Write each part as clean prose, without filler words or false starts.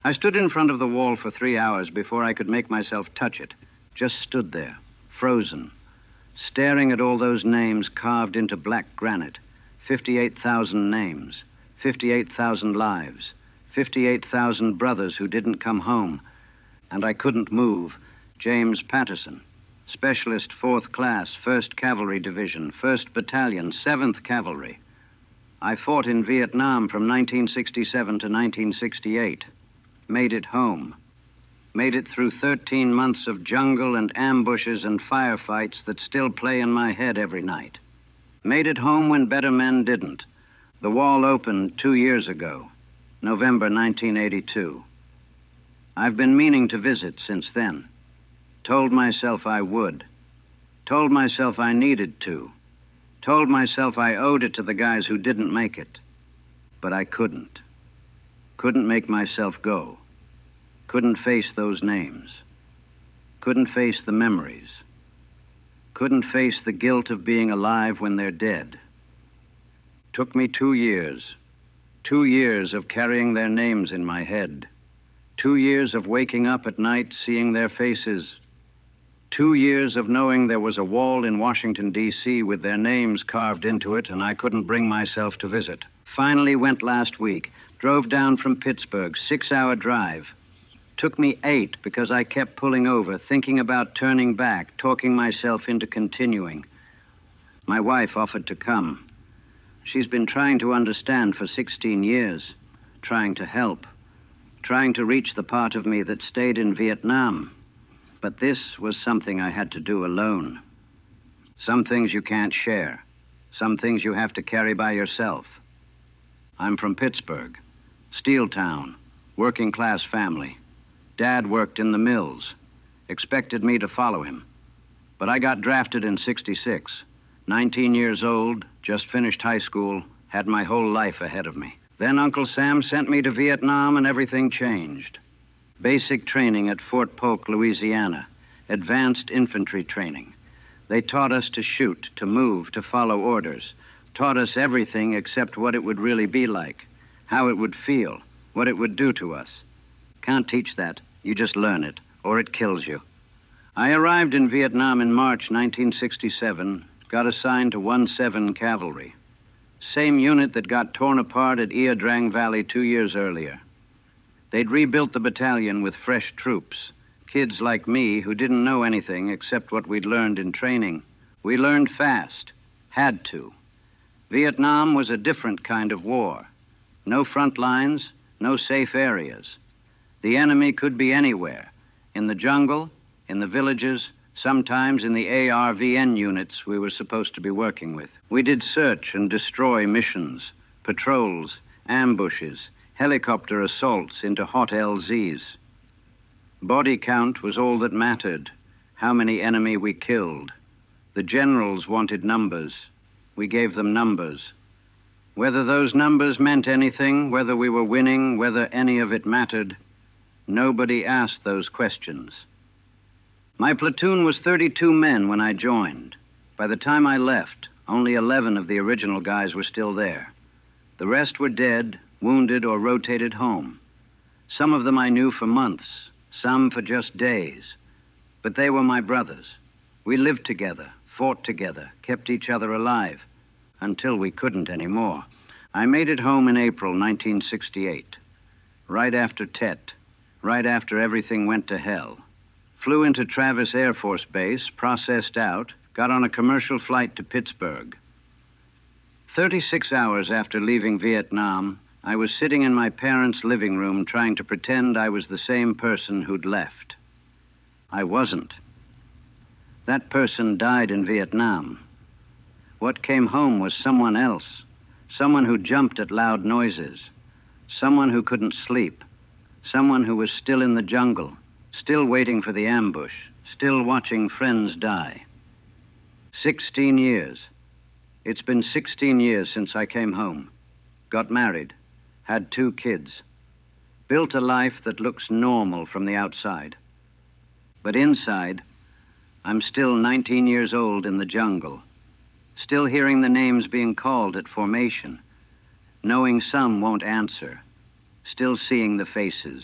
I stood in front of the wall for 3 hours before I could make myself touch it. Just stood there, frozen, staring at all those names carved into black granite. 58,000 names, 58,000 lives, 58,000 brothers who didn't come home. And I couldn't move. James Patterson, Specialist 4th Class, 1st Cavalry Division, 1st Battalion, 7th Cavalry. I fought in Vietnam from 1967 to 1968. Made it home. Made it through 13 months of jungle and ambushes and firefights that still play in my head every night. Made it home when better men didn't. The wall opened 2 years ago, November 1982. I've been meaning to visit since then. Told myself I would. Told myself I needed to. Told myself I owed it to the guys who didn't make it. But I couldn't. Couldn't make myself go. Couldn't face those names. Couldn't face the memories. Couldn't face the guilt of being alive when they're dead. Took me 2 years. 2 years of carrying their names in my head. 2 years of waking up at night seeing their faces. 2 years of knowing there was a wall in Washington, D.C. with their names carved into it, and I couldn't bring myself to visit. Finally went last week. Drove down from Pittsburgh, 6-hour drive. Took me 8 because I kept pulling over, thinking about turning back, talking myself into continuing. My wife offered to come. She's been trying to understand for 16 years, trying to help, trying to reach the part of me that stayed in Vietnam. But this was something I had to do alone. Some things you can't share. Some things you have to carry by yourself. I'm from Pittsburgh, steel town, working class family. Dad worked in the mills, expected me to follow him. But I got drafted in '66, 19 years old, just finished high school, had my whole life ahead of me. Then Uncle Sam sent me to Vietnam and everything changed. Basic training at Fort Polk, Louisiana. Advanced infantry training. They taught us to shoot, to move, to follow orders. Taught us everything except what it would really be like, how it would feel, what it would do to us. Can't teach that. You just learn it, or it kills you. I arrived in Vietnam in March 1967, got assigned to 1-7 Cavalry. Same unit that got torn apart at Ia Drang Valley 2 years earlier. They'd rebuilt the battalion with fresh troops, kids like me who didn't know anything except what we'd learned in training. We learned fast, had to. Vietnam was a different kind of war. No front lines, no safe areas. The enemy could be anywhere, in the jungle, in the villages, sometimes in the ARVN units we were supposed to be working with. We did search and destroy missions, patrols, ambushes, helicopter assaults into hot LZs. Body count was all that mattered, how many enemy we killed. The generals wanted numbers. We gave them numbers. Whether those numbers meant anything, whether we were winning, whether any of it mattered, nobody asked those questions. My platoon was 32 men when I joined. By the time I left, only 11 of the original guys were still there. The rest were dead, wounded, or rotated home. Some of them I knew for months, some for just days. But they were my brothers. We lived together, fought together, kept each other alive, until we couldn't anymore. I made it home in April 1968, right after Tet, right after everything went to hell. Flew into Travis Air Force Base, processed out, got on a commercial flight to Pittsburgh. 36 hours after leaving Vietnam, I was sitting in my parents' living room trying to pretend I was the same person who'd left. I wasn't. That person died in Vietnam. What came home was someone else, someone who jumped at loud noises, someone who couldn't sleep, someone who was still in the jungle, still waiting for the ambush, still watching friends die. 16 years. It's been 16 years since I came home. Got married. Had 2 kids. Built a life that looks normal from the outside. But inside, I'm still 19 years old in the jungle. Still hearing the names being called at formation. Knowing some won't answer. Still seeing the faces.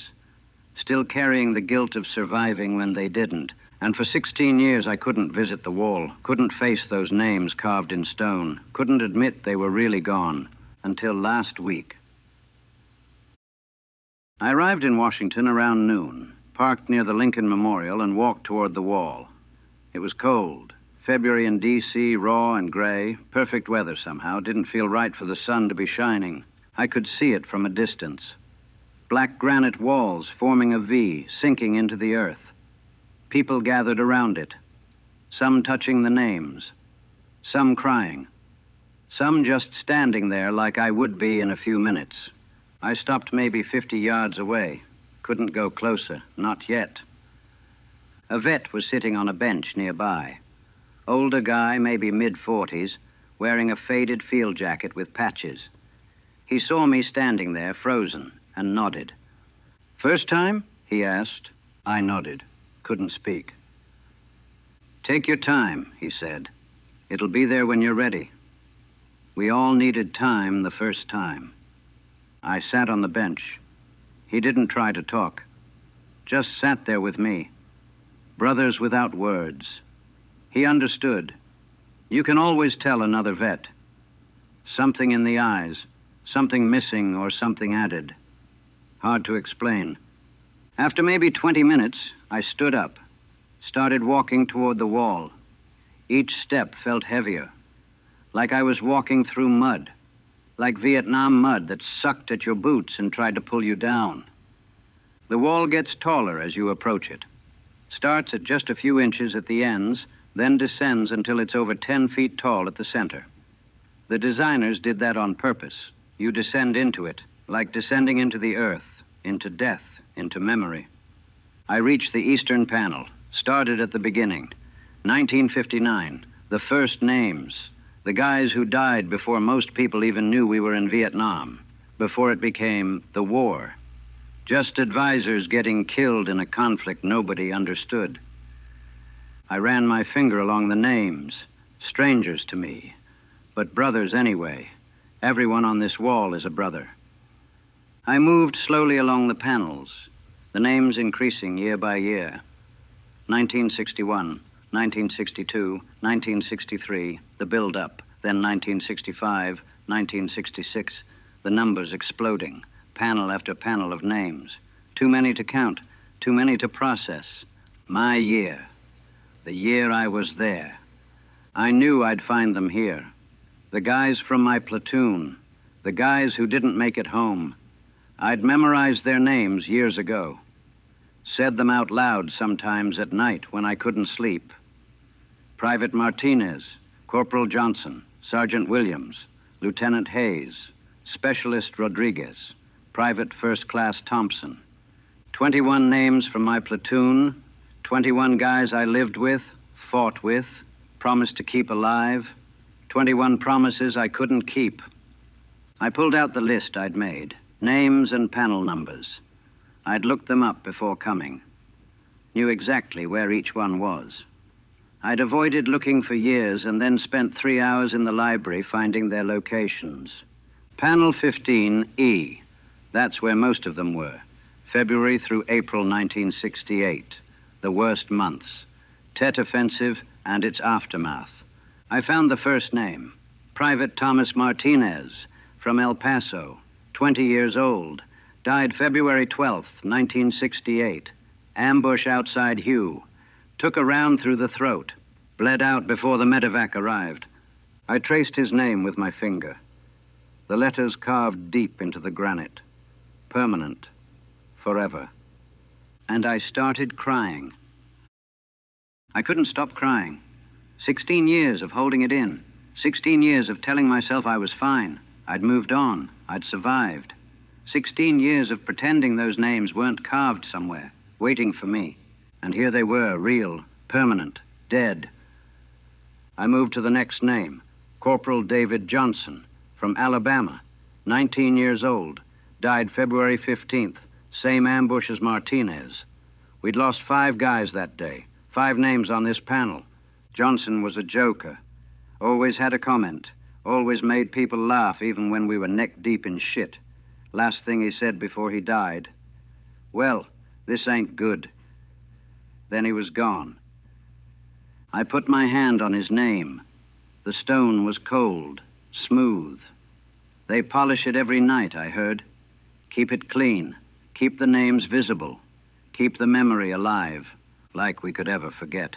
still carrying the guilt of surviving when they didn't. And for 16 years I couldn't visit the wall, couldn't face those names carved in stone, couldn't admit they were really gone, until last week. I arrived in Washington around noon, parked near the Lincoln Memorial, and walked toward the wall. It was cold. February in D.C., raw and gray, perfect weather somehow. Didn't feel right for the sun to be shining. I could see it from a distance. Black granite walls forming a V, sinking into the earth. People gathered around it, some touching the names, some crying, some just standing there like I would be in a few minutes. I stopped maybe 50 yards away. Couldn't go closer, not yet. A vet was sitting on a bench nearby. Older guy, maybe mid-40s, wearing a faded field jacket with patches. He saw me standing there, frozen, and nodded. "First time?" he asked. I nodded. Couldn't speak. "Take your time," he said. "It'll be there when you're ready." We all needed time the first time. I sat on the bench. He didn't try to talk. Just sat there with me. Brothers without words. He understood. You can always tell another vet. Something in the eyes, something missing or something added. Hard to explain. After maybe 20 minutes, I stood up, started walking toward the wall. Each step felt heavier, like I was walking through mud, like Vietnam mud that sucked at your boots and tried to pull you down. The wall gets taller as you approach it. Starts at just a few inches at the ends, then descends until it's over 10 feet tall at the center. The designers did that on purpose. You descend into it, like descending into the earth, into death, into memory. I reached the eastern panel, started at the beginning. 1959, the first names, the guys who died before most people even knew we were in Vietnam, before it became the war. Just advisors getting killed in a conflict nobody understood. I ran my finger along the names, strangers to me, but brothers anyway. Everyone on this wall is a brother. I moved slowly along the panels, the names increasing year by year. 1961, 1962, 1963, the build-up, then 1965, 1966, the numbers exploding, panel after panel of names. Too many to count, too many to process. My year, the year I was there. I knew I'd find them here. The guys from my platoon, the guys who didn't make it home. I'd memorized their names years ago. Said them out loud sometimes at night when I couldn't sleep. Private Martinez, Corporal Johnson, Sergeant Williams, Lieutenant Hayes, Specialist Rodriguez, Private First Class Thompson. 21 names from my platoon, 21 guys I lived with, fought with, promised to keep alive, 21 promises I couldn't keep. I pulled out the list I'd made. Names and panel numbers. I'd looked them up before coming. Knew exactly where each one was. I'd avoided looking for years and then spent 3 hours in the library finding their locations. Panel 15E. That's where most of them were. February through April 1968. The worst months. Tet Offensive and its aftermath. I found the first name. Private Thomas Martinez from El Paso. 20 years old, died February 12th, 1968. Ambush outside Hugh. Took a round through the throat. Bled out before the medevac arrived. I traced his name with my finger. The letters carved deep into the granite. Permanent. Forever. And I started crying. I couldn't stop crying. 16 years of holding it in. 16 years of telling myself I was fine. I'd moved on. I'd survived. 16 years of pretending those names weren't carved somewhere, waiting for me. And here they were, real, permanent, dead. I moved to the next name, Corporal David Johnson, from Alabama, 19 years old, died February 15th, same ambush as Martinez. We'd lost 5 guys that day, 5 names on this panel. Johnson was a joker, always had a comment. Always made people laugh even when we were neck deep in shit. Last thing he said before he died. Well, This ain't good. Then he was gone. I put my hand on his name. The stone was cold, smooth. They polish it every night, I heard. Keep it clean. Keep the names visible. Keep the memory alive, like we could ever forget.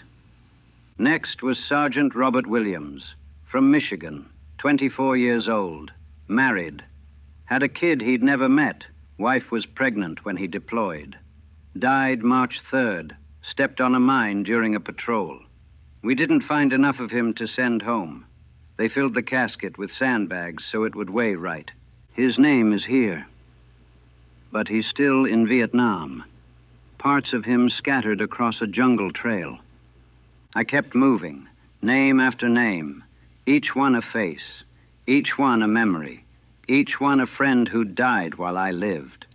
Next was Sergeant Robert Williams, from Michigan, 24 years old, married. Had a kid he'd never met. Wife was pregnant when he deployed. Died March 3rd, stepped on a mine during a patrol. We didn't find enough of him to send home. They filled the casket with sandbags so it would weigh right. His name is here. But he's still in Vietnam. Parts of him scattered across a jungle trail. I kept moving, name after name, each one a face, each one a memory, each one a friend who died while I lived.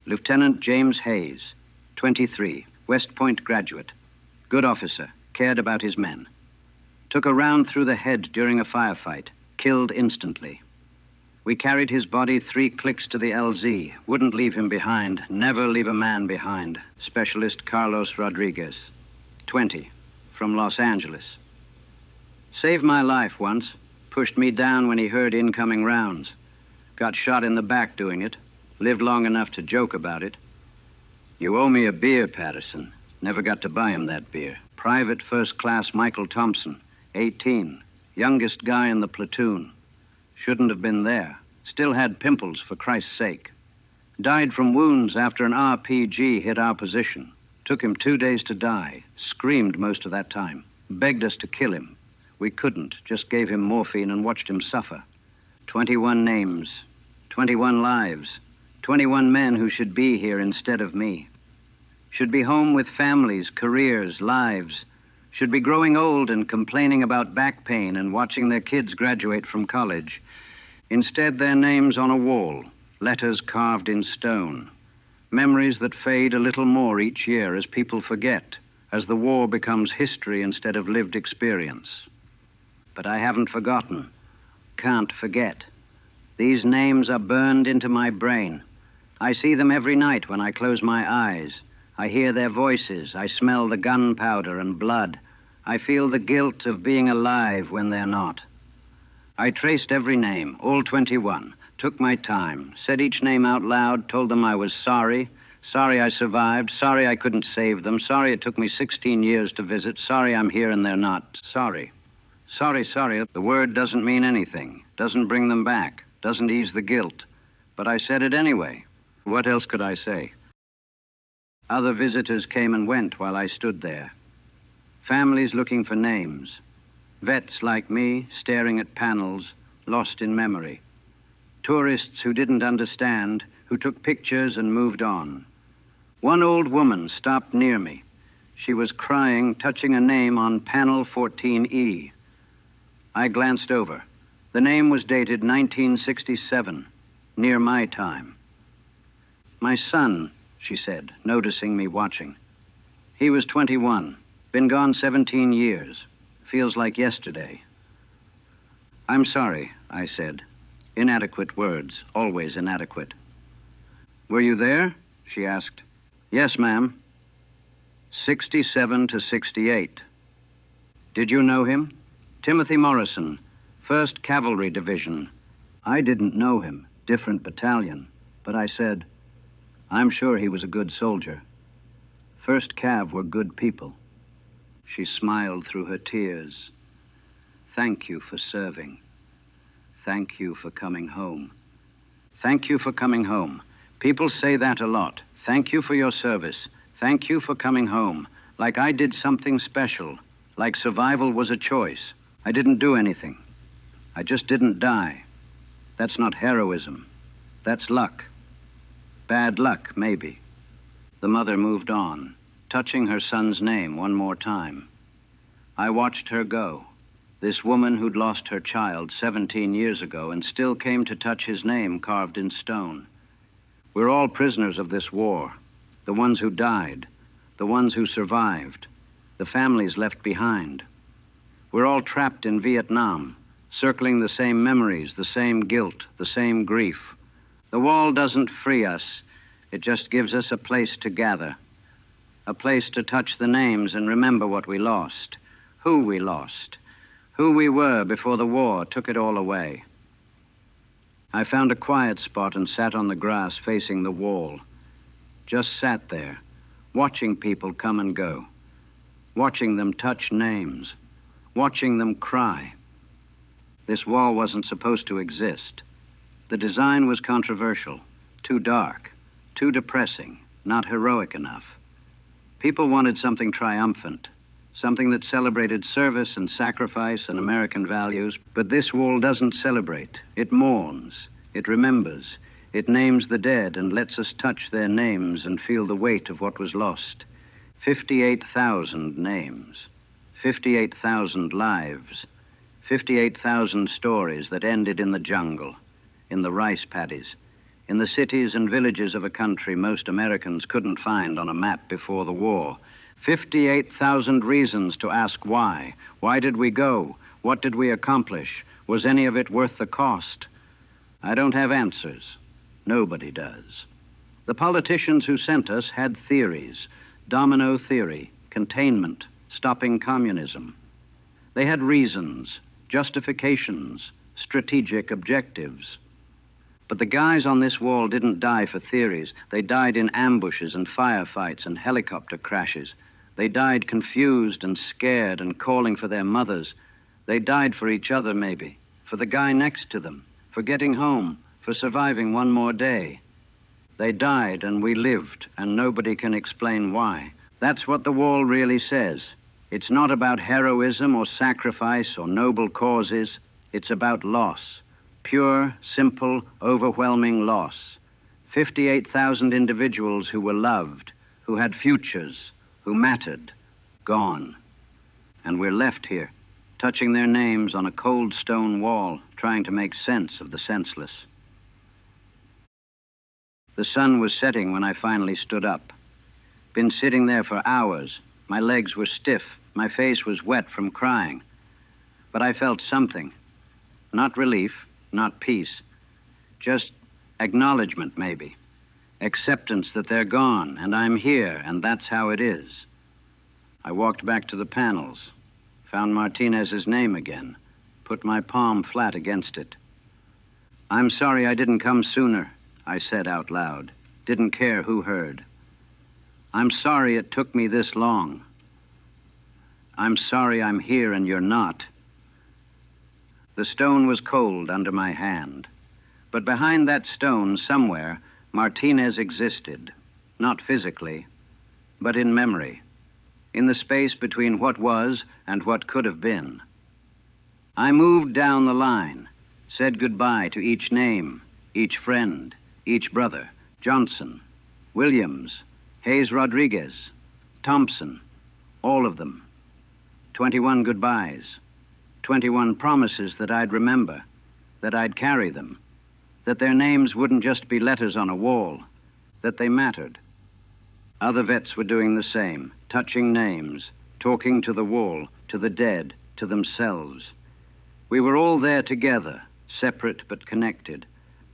Lieutenant James Hayes, 23, West Point graduate. Good officer, cared about his men. Took a round through the head during a firefight, killed instantly. We carried his body 3 clicks to the LZ. Wouldn't leave him behind. Never leave a man behind. Specialist Carlos Rodriguez, 20, from Los Angeles. Saved my life once. Pushed me down when he heard incoming rounds. Got shot in the back doing it. Lived long enough to joke about it. You owe me a beer, Patterson. Never got to buy him that beer. Private First Class Michael Thompson, 18. Youngest guy in the platoon. Shouldn't have been there. Still had pimples, for Christ's sake. Died from wounds after an RPG hit our position. Took him 2 days to die. Screamed most of that time. Begged us to kill him. We couldn't. Just gave him morphine and watched him suffer. 21 names. 21 lives. 21 men who should be here instead of me. Should be home with families, careers, lives. Should be growing old and complaining about back pain and watching their kids graduate from college. Instead, their names on a wall, letters carved in stone. Memories that fade a little more each year as people forget, as the war becomes history instead of lived experience. But I haven't forgotten. Can't forget. These names are burned into my brain. I see them every night when I close my eyes. I hear their voices. I smell the gunpowder and blood. I feel the guilt of being alive when they're not. I traced every name, all 21, took my time, said each name out loud, told them I was sorry I survived, sorry I couldn't save them, sorry it took me 16 years to visit, sorry I'm here and they're not, sorry. Sorry. The word doesn't mean anything, doesn't bring them back, doesn't ease the guilt. But I said it anyway. What else could I say? Other visitors came and went while I stood there. Families looking for names. Vets like me, staring at panels, lost in memory. Tourists who didn't understand, who took pictures and moved on. One old woman stopped near me. She was crying, touching a name on panel 14E. I glanced over. The name was dated 1967, near my time. My son, she said, noticing me watching. He was 21, been gone 17 years. Feels like yesterday. I'm sorry, I said. Inadequate words, always inadequate. Were you there? She asked. Yes, ma'am. 67 to 68. Did you know him? Timothy Morrison, 1st Cavalry Division. I didn't know him, different battalion, but I said, I'm sure he was a good soldier. 1st Cav were good people. She smiled through her tears. Thank you for serving. Thank you for coming home. Thank you for coming home. People say that a lot. Thank you for your service. Thank you for coming home. Like I did something special. Like survival was a choice. I didn't do anything. I just didn't die. That's not heroism. That's luck. Bad luck, maybe. The mother moved on, touching her son's name one more time. I watched her go. This woman who'd lost her child 17 years ago and still came to touch his name carved in stone. We're all prisoners of this war. The ones who died, the ones who survived, the families left behind. We're all trapped in Vietnam, circling the same memories, the same guilt, the same grief. The wall doesn't free us. It just gives us a place to gather, a place to touch the names and remember what we lost, who we lost, who we were before the war took it all away. I found a quiet spot and sat on the grass facing the wall. Just sat there, watching people come and go, watching them touch names, watching them cry. This wall wasn't supposed to exist. The design was controversial, too dark, too depressing, not heroic enough. People wanted something triumphant, something that celebrated service and sacrifice and American values, but this wall doesn't celebrate. It mourns, it remembers, it names the dead and lets us touch their names and feel the weight of what was lost. 58,000 names, 58,000 lives, 58,000 stories that ended in the jungle, in the rice paddies, in the cities and villages of a country most Americans couldn't find on a map before the war. 58,000 reasons to ask why. Why did we go? What did we accomplish? Was any of it worth the cost? I don't have answers. Nobody does. The politicians who sent us had theories. Domino theory, containment, stopping communism. They had reasons, justifications, strategic objectives. But the guys on this wall didn't die for theories. They died in ambushes and firefights and helicopter crashes. They died confused and scared and calling for their mothers. They died for each other, maybe, for the guy next to them, for getting home, for surviving one more day. They died and we lived, and nobody can explain why. That's what the wall really says. It's not about heroism or sacrifice or noble causes. It's about loss. Pure, simple, overwhelming loss. 58,000 individuals who were loved, who had futures, who mattered, gone. And we're left here, touching their names on a cold stone wall, trying to make sense of the senseless. The sun was setting when I finally stood up. Been sitting there for hours. My legs were stiff. My face was wet from crying. But I felt something. Not relief, not peace. Just acknowledgement, maybe. Acceptance that they're gone, and I'm here, and that's how it is. I walked back to the panels, found Martinez's name again, put my palm flat against it. I'm sorry I didn't come sooner, I said out loud. Didn't care who heard. I'm sorry it took me this long. I'm sorry I'm here and you're not. The stone was cold under my hand. But behind that stone, somewhere, Martinez existed. Not physically, but in memory. In the space between what was and what could have been. I moved down the line, said goodbye to each name, each friend, each brother. Johnson, Williams, Hayes Rodriguez, Thompson, all of them. 21 goodbyes. 21 promises that I'd remember, that I'd carry them, that their names wouldn't just be letters on a wall, that they mattered. Other vets were doing the same, touching names, talking to the wall, to the dead, to themselves. We were all there together, separate but connected,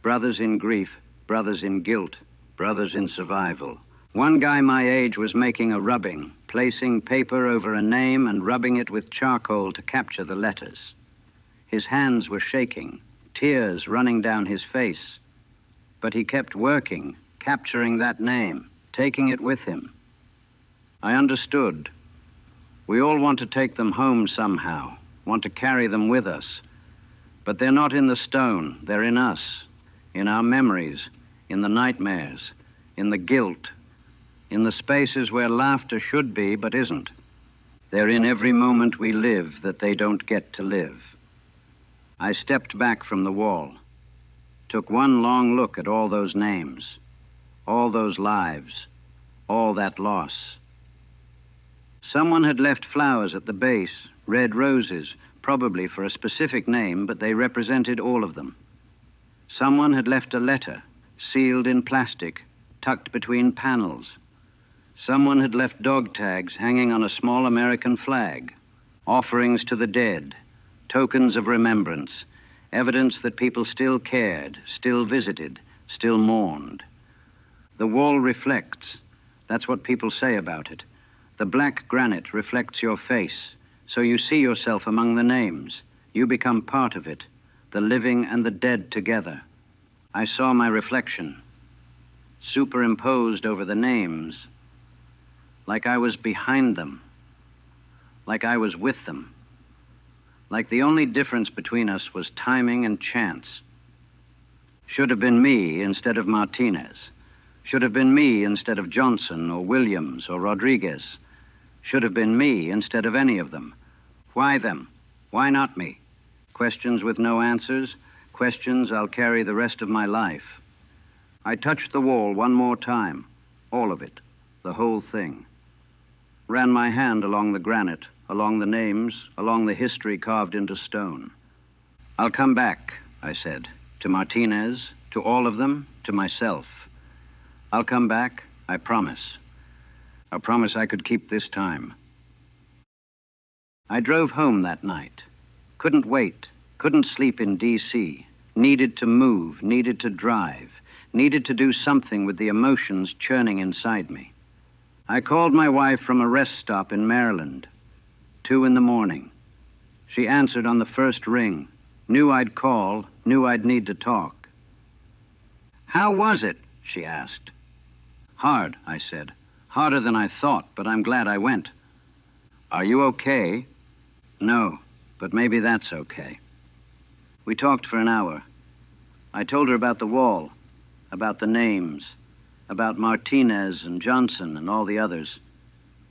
brothers in grief, brothers in guilt, brothers in survival. One guy my age was making a rubbing, placing paper over a name and rubbing it with charcoal to capture the letters. His hands were shaking, tears running down his face. But he kept working, capturing that name, taking it with him. I understood. We all want to take them home somehow, want to carry them with us. But they're not in the stone, they're in us, in our memories, in the nightmares, in the guilt, in the spaces where laughter should be but isn't. They're in every moment we live that they don't get to live. I stepped back from the wall, took one long look at all those names, all those lives, all that loss. Someone had left flowers at the base, red roses, probably for a specific name, but they represented all of them. Someone had left a letter, sealed in plastic, tucked between panels. Someone had left dog tags hanging on a small American flag, offerings to the dead, tokens of remembrance, evidence that people still cared, still visited, still mourned. The wall reflects. That's what people say about it. The black granite reflects your face, so you see yourself among the names. You become part of it, the living and the dead together. I saw my reflection, superimposed over the names, like I was behind them, like I was with them, like the only difference between us was timing and chance. Should have been me instead of Martinez. Should have been me instead of Johnson or Williams or Rodriguez. Should have been me instead of any of them. Why them? Why not me? Questions with no answers, questions I'll carry the rest of my life. I touched the wall one more time, all of it, the whole thing. Ran my hand along the granite, along the names, along the history carved into stone. I'll come back, I said, to Martinez, to all of them, to myself. I'll come back, I promise. I promise I could keep this time. I drove home that night. Couldn't wait, couldn't sleep in D.C., needed to move, needed to drive, needed to do something with the emotions churning inside me. I called my wife from a rest stop in Maryland, 2 a.m. She answered on the first ring, knew I'd call, knew I'd need to talk. "How was it?" she asked. "Hard," I said. "Harder than I thought, but I'm glad I went." "Are you okay?" "No, but maybe that's okay." We talked for an hour. I told her about the wall, about the names, about Martinez and Johnson and all the others.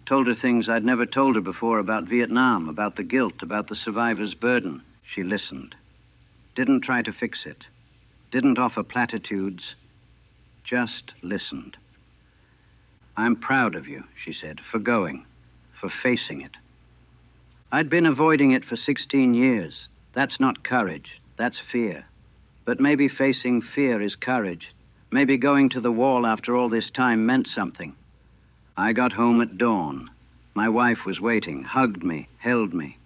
Told her things I'd never told her before about Vietnam, about the guilt, about the survivor's burden. She listened. Didn't try to fix it. Didn't offer platitudes. Just listened. "I'm proud of you," she said, "for going, for facing it." I'd been avoiding it for 16 years. That's not courage, that's fear. But maybe facing fear is courage. Maybe going to the wall after all this time meant something. I got home at dawn. My wife was waiting, hugged me, held me.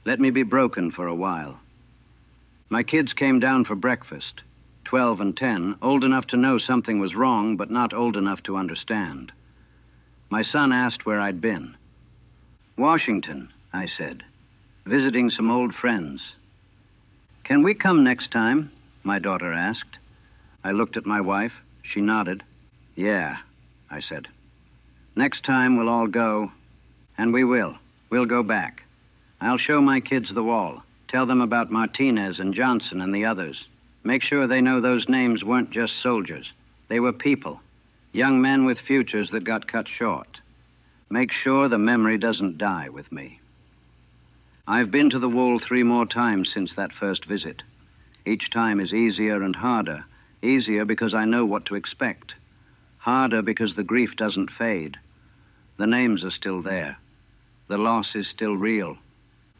Let me be broken for a while. My kids came down for breakfast, 12 and 10, old enough to know something was wrong, but not old enough to understand. My son asked where I'd been. "Washington," I said, "visiting some old friends." "Can we come next time?" my daughter asked. I looked at my wife. She nodded. "Yeah," I said. "Next time we'll all go, and we will. We'll go back. I'll show my kids the wall, tell them about Martinez and Johnson and the others. Make sure they know those names weren't just soldiers. They were people, young men with futures that got cut short. Make sure the memory doesn't die with me." I've been to the wall 3 more times since that first visit. Each time is easier and harder. Easier because I know what to expect. Harder because the grief doesn't fade. The names are still there. The loss is still real.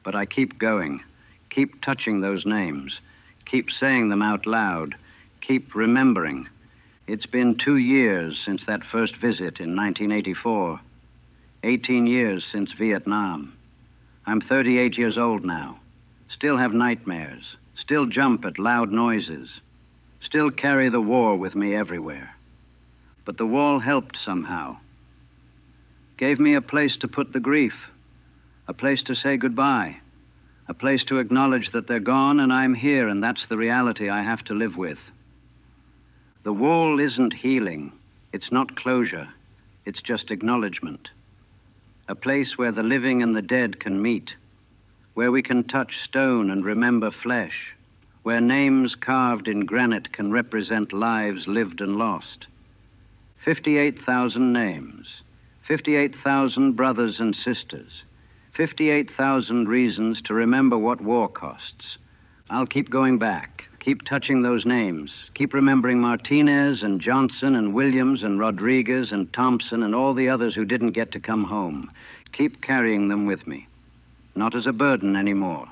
But I keep going. Keep touching those names. Keep saying them out loud. Keep remembering. It's been 2 years since that first visit in 1984. 18 years since Vietnam. I'm 38 years old now. Still have nightmares. Still jump at loud noises. Still carry the war with me everywhere. But the wall helped somehow. Gave me a place to put the grief. A place to say goodbye. A place to acknowledge that they're gone and I'm here, and that's the reality I have to live with. The wall isn't healing. It's not closure. It's just acknowledgement. A place where the living and the dead can meet. Where we can touch stone and remember flesh. Where names carved in granite can represent lives lived and lost. 58,000 names. 58,000 brothers and sisters. 58,000 reasons to remember what war costs. I'll keep going back, keep touching those names, keep remembering Martinez and Johnson and Williams and Rodriguez and Thompson and all the others who didn't get to come home. Keep carrying them with me. Not as a burden anymore,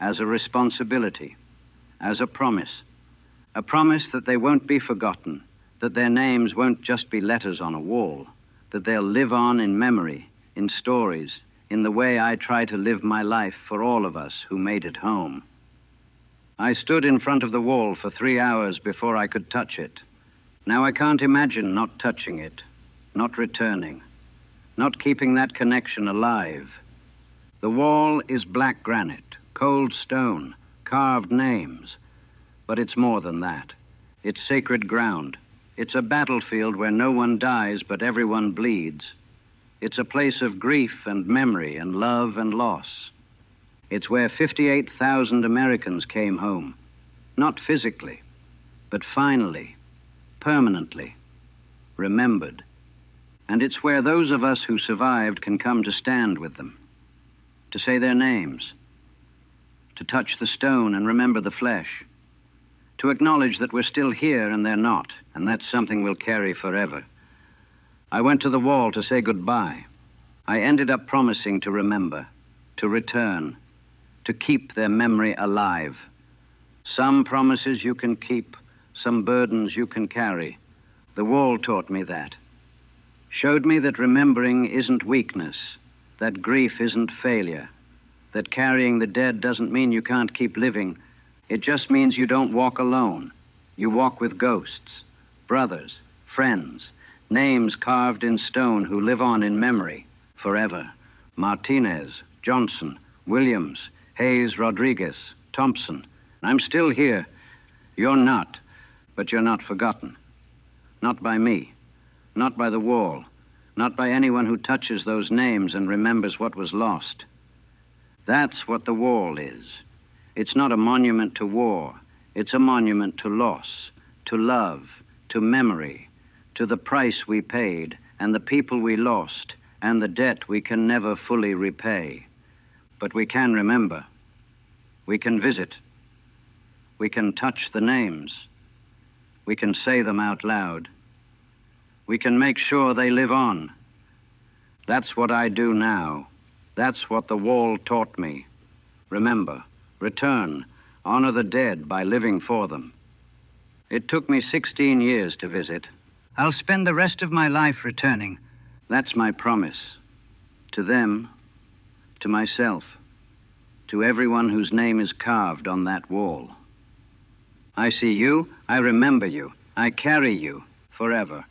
as a responsibility, as a promise that they won't be forgotten, that their names won't just be letters on a wall, that they'll live on in memory, in stories, in the way I try to live my life for all of us who made it home. I stood in front of the wall for 3 hours before I could touch it. Now I can't imagine not touching it, not returning, not keeping that connection alive. The wall is black granite, cold stone, carved names, but it's more than that. It's sacred ground. It's a battlefield where no one dies, but everyone bleeds. It's a place of grief and memory and love and loss. It's where 58,000 Americans came home, not physically, but finally, permanently, remembered. And it's where those of us who survived can come to stand with them, to say their names, to touch the stone and remember the flesh, to acknowledge that we're still here and they're not, and that's something we'll carry forever. I went to the wall to say goodbye. I ended up promising to remember, to return, to keep their memory alive. Some promises you can keep, some burdens you can carry. The wall taught me that. Showed me that remembering isn't weakness, that grief isn't failure, that carrying the dead doesn't mean you can't keep living. It just means you don't walk alone. You walk with ghosts, brothers, friends, names carved in stone who live on in memory forever. Martinez, Johnson, Williams, Hayes, Rodriguez, Thompson. I'm still here. You're not, but you're not forgotten. Not by me, not by the wall, not by anyone who touches those names and remembers what was lost. That's what the wall is. It's not a monument to war. It's a monument to loss, to love, to memory, to the price we paid and the people we lost and the debt we can never fully repay. But we can remember. We can visit. We can touch the names. We can say them out loud. We can make sure they live on. That's what I do now. That's what the wall taught me. Remember, return, honor the dead by living for them. It took me 16 years to visit. I'll spend the rest of my life returning. That's my promise. To them, to myself, to everyone whose name is carved on that wall. I see you, I remember you, I carry you forever.